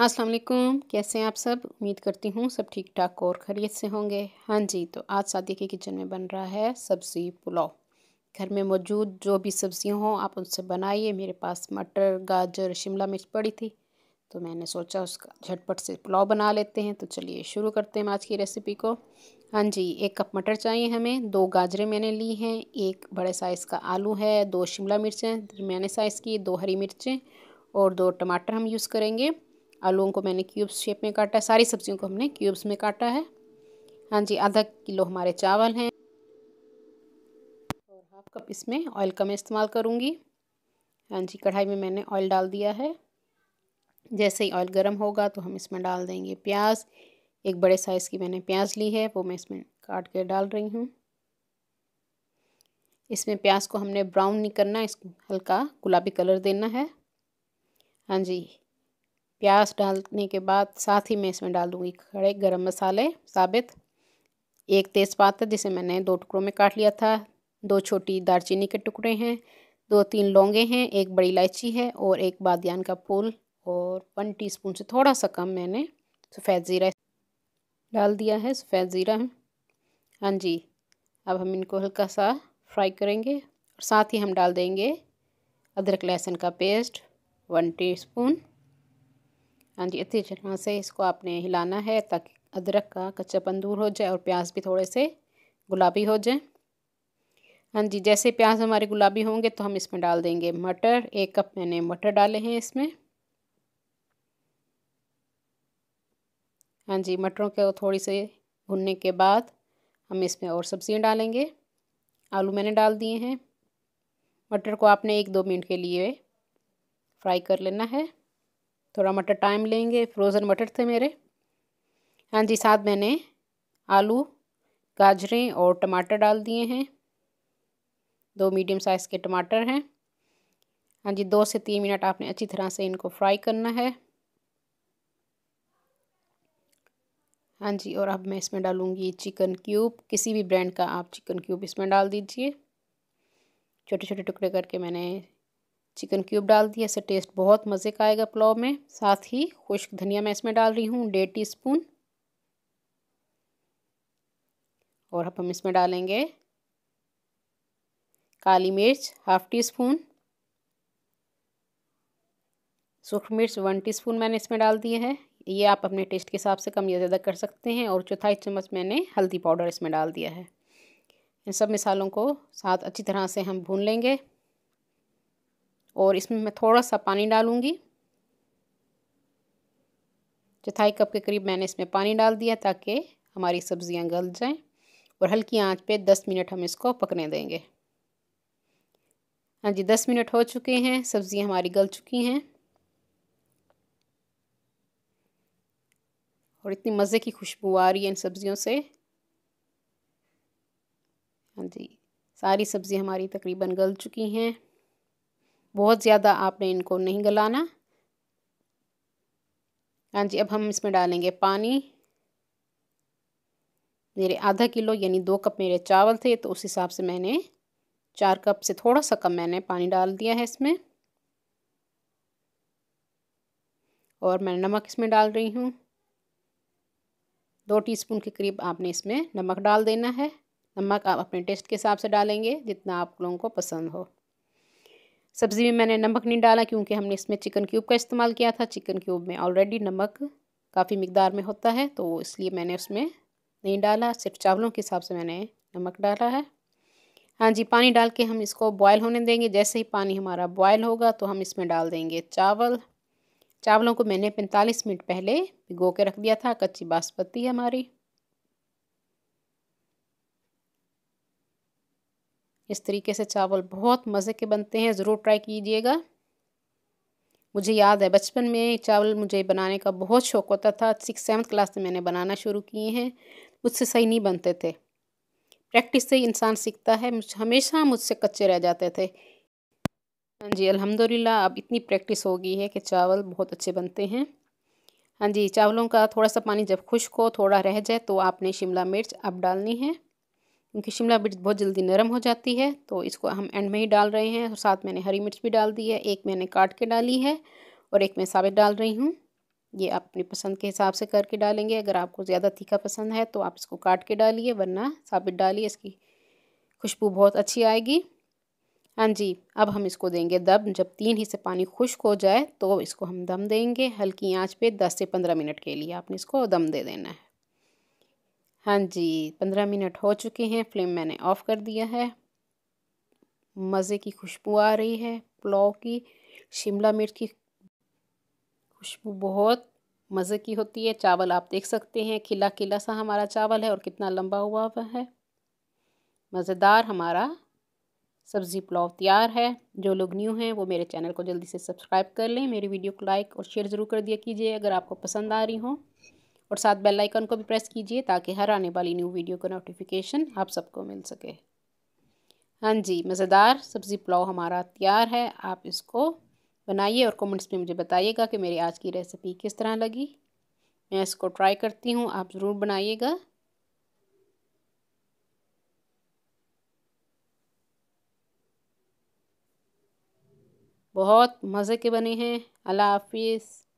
अस्सलाम वालेकुम। कैसे हैं आप सब? उम्मीद करती हूँ सब ठीक ठाक और खैरियत से होंगे। हाँ जी, तो आज सादिया के किचन में बन रहा है सब्ज़ी पुलाव। घर में मौजूद जो भी सब्ज़ियाँ हों आप उनसे बनाइए। मेरे पास मटर, गाजर, शिमला मिर्च पड़ी थी, तो मैंने सोचा उसका झटपट से पुलाव बना लेते हैं। तो चलिए शुरू करते हैं आज की रेसिपी को। हाँ जी, 1 कप मटर चाहिए हमें, 2 गाजरें मैंने ली हैं, 1 बड़े साइज़ का आलू है, 2 शिमला मिर्चें दरमियाने साइज़ की, 2 हरी मिर्चें और 2 टमाटर हम यूज़ करेंगे। आलूओं को मैंने क्यूब्स शेप में काटा है, सारी सब्जियों को हमने क्यूब्स में काटा है। हाँ जी, आधा किलो हमारे चावल हैं और हाफ कप इसमें ऑयल का मैं इस्तेमाल करूँगी। हाँ जी, कढ़ाई में मैंने ऑयल डाल दिया है। जैसे ही ऑयल गर्म होगा तो हम इसमें डाल देंगे प्याज। 1 बड़े साइज़ की मैंने प्याज ली है, वो मैं इसमें काट के डाल रही हूँ। इसमें प्याज को हमने ब्राउन नहीं करना, इसको हल्का गुलाबी कलर देना है। हाँ जी, प्याज डालने के बाद साथ ही मैं इसमें डाल दूँगी खड़े गरम मसाले साबित, 1 तेज़पात जिसे मैंने 2 टुकड़ों में काट लिया था, 2 छोटी दालचीनी के टुकड़े हैं, 2-3 लौंगे हैं, 1 बड़ी इलायची है और 1 बादियान का फूल और 1 टीस्पून से थोड़ा सा कम मैंने सफ़ेद ज़ीरा डाल दिया है। सफ़ेद ज़ीरा है। हाँ जी, अब हम इनको हल्का सा फ्राई करेंगे और साथ ही हम डाल देंगे अदरक लहसुन का पेस्ट 1 टीस्पून। हाँ जी, अच्छी तरह से इसको आपने हिलाना है ताकि अदरक का कच्चापन दूर हो जाए और प्याज भी थोड़े से गुलाबी हो जाए। हाँ जी, जैसे प्याज हमारे गुलाबी होंगे तो हम इसमें डाल देंगे मटर। 1 कप मैंने मटर डाले हैं इसमें। हाँ जी, मटरों को थोड़ी से भुनने के बाद हम इसमें और सब्जियाँ डालेंगे। आलू मैंने डाल दिए हैं। मटर को आपने 1-2 मिनट के लिए फ्राई कर लेना है। थोड़ा मटर टाइम लेंगे, फ्रोज़न मटर थे मेरे। हाँ जी, साथ मैंने आलू, गाजरें और टमाटर डाल दिए हैं। 2 मीडियम साइज़ के टमाटर हैं। हाँ जी, 2 से 3 मिनट आपने अच्छी तरह से इनको फ्राई करना है। हाँ जी, और अब मैं इसमें डालूँगी चिकन क्यूब। किसी भी ब्रांड का आप चिकन क्यूब इसमें डाल दीजिए। छोटे-छोटे टुकड़े करके मैंने चिकन क्यूब डाल दिया। इससे टेस्ट बहुत मज़े का आएगा पुलाव में। साथ ही खुश्क धनिया मैं इसमें डाल रही हूँ 1.5 टीस्पून। और अब हम इसमें डालेंगे काली मिर्च हाफ़ टीस्पून, सूखी मिर्च 1 टीस्पून मैंने इसमें डाल दिए है। ये आप अपने टेस्ट के हिसाब से कम या ज़्यादा कर सकते हैं। और चौथाई चम्मच मैंने हल्दी पाउडर इसमें डाल दिया है। इन सब मसालों को साथ अच्छी तरह से हम भून लेंगे और इसमें मैं थोड़ा सा पानी डालूँगी। चौथाई कप के करीब मैंने इसमें पानी डाल दिया ताकि हमारी सब्जियां गल जाएं और हल्की आंच पे 10 मिनट हम इसको पकने देंगे। हाँ जी, 10 मिनट हो चुके हैं, सब्जियां हमारी गल चुकी हैं और इतनी मज़े की खुशबू आ रही है इन सब्जियों से। हाँ जी, सारी सब्ज़ी हमारी तकरीबन गल चुकी हैं। बहुत ज़्यादा आपने इनको नहीं गलाना। हाँ जी, अब हम इसमें डालेंगे पानी। मेरे आधा किलो यानी 2 कप मेरे चावल थे, तो उस हिसाब से मैंने 4 कप से थोड़ा सा कम मैंने पानी डाल दिया है इसमें। और मैं नमक इसमें डाल रही हूँ 2 टीस्पून के करीब आपने इसमें नमक डाल देना है। नमक आप अपने टेस्ट के हिसाब से डालेंगे जितना आप लोगों को पसंद हो। सब्ज़ी में मैंने नमक नहीं डाला क्योंकि हमने इसमें चिकन क्यूब का इस्तेमाल किया था। चिकन क्यूब में ऑलरेडी नमक काफ़ी मिकदार में होता है, तो इसलिए मैंने उसमें नहीं डाला। सिर्फ चावलों के हिसाब से मैंने नमक डाला है। हाँ जी, पानी डाल के हम इसको बॉयल होने देंगे। जैसे ही पानी हमारा बॉयल होगा तो हम इसमें डाल देंगे चावल। चावलों को मैंने 45 मिनट पहले भिगो के रख दिया था। कच्ची बासमती है हमारी। इस तरीके से चावल बहुत मज़े के बनते हैं, ज़रूर ट्राई कीजिएगा। मुझे याद है बचपन में चावल मुझे बनाने का बहुत शौक़ होता था। 6-7 क्लास से मैंने बनाना शुरू किए हैं। मुझसे सही नहीं बनते थे। प्रैक्टिस से ही इंसान सीखता है। हमेशा मुझसे कच्चे रह जाते थे। हाँ जी, अल्हम्दुलिल्लाह अब इतनी प्रैक्टिस हो गई है कि चावल बहुत अच्छे बनते हैं। हाँ जी, चावलों का थोड़ा सा पानी जब खुश्क हो, थोड़ा रह जाए, तो आपने शिमला मिर्च अब डालनी है क्योंकि शिमला मिर्च बहुत जल्दी नरम हो जाती है, तो इसको हम एंड में ही डाल रहे हैं। और साथ मैंने हरी मिर्च भी डाल दी है, 1 मैंने काट के डाली है और 1 मैं साबित डाल रही हूँ। ये आप अपनी पसंद के हिसाब से करके डालेंगे। अगर आपको ज़्यादा तीखा पसंद है तो आप इसको काट के डालिए, वरना साबित डालिए, इसकी खुशबू बहुत अच्छी आएगी। हाँ जी, अब हम इसको देंगे दम। जब 3 हिस्से पानी खुश्क हो जाए तो इसको हम दम देंगे हल्की आंच पे 10 से 15 मिनट के लिए आपने इसको दम दे देना है। हाँ जी, 15 मिनट हो चुके हैं, फ्लेम मैंने ऑफ़ कर दिया है। मज़े की खुशबू आ रही है पुलाव की, शिमला मिर्च की खुशबू बहुत मज़े की होती है। चावल आप देख सकते हैं खिला खिला सा हमारा चावल है और कितना लंबा हुआ हुआ है। मज़ेदार हमारा सब्ज़ी पुलाव तैयार है। जो लोग न्यू हैं वो मेरे चैनल को जल्दी से सब्सक्राइब कर लें, मेरी वीडियो को लाइक और शेयर ज़रूर कर दिया कीजिए अगर आपको पसंद आ रही हो, और साथ बेल आइकन को भी प्रेस कीजिए ताकि हर आने वाली न्यू वीडियो का नोटिफिकेशन आप सबको मिल सके। हाँ जी, मज़ेदार सब्ज़ी पुलाव हमारा तैयार है। आप इसको बनाइए और कमेंट्स में मुझे बताइएगा कि मेरी आज की रेसिपी किस तरह लगी। मैं इसको ट्राई करती हूँ, आप ज़रूर बनाइएगा। बहुत मज़े के बने हैं। अल्लाह हाफिज़।